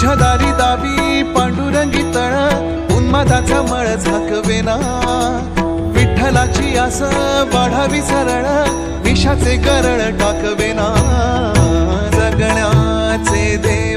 तुझ्या दारी दावी पांडुरंगी तळ उन्मादाचा मळ झाकवेना विठ्ठलाची आस वाढावी सरळ विषाचे करळ टाकवेना जगण्याचे दे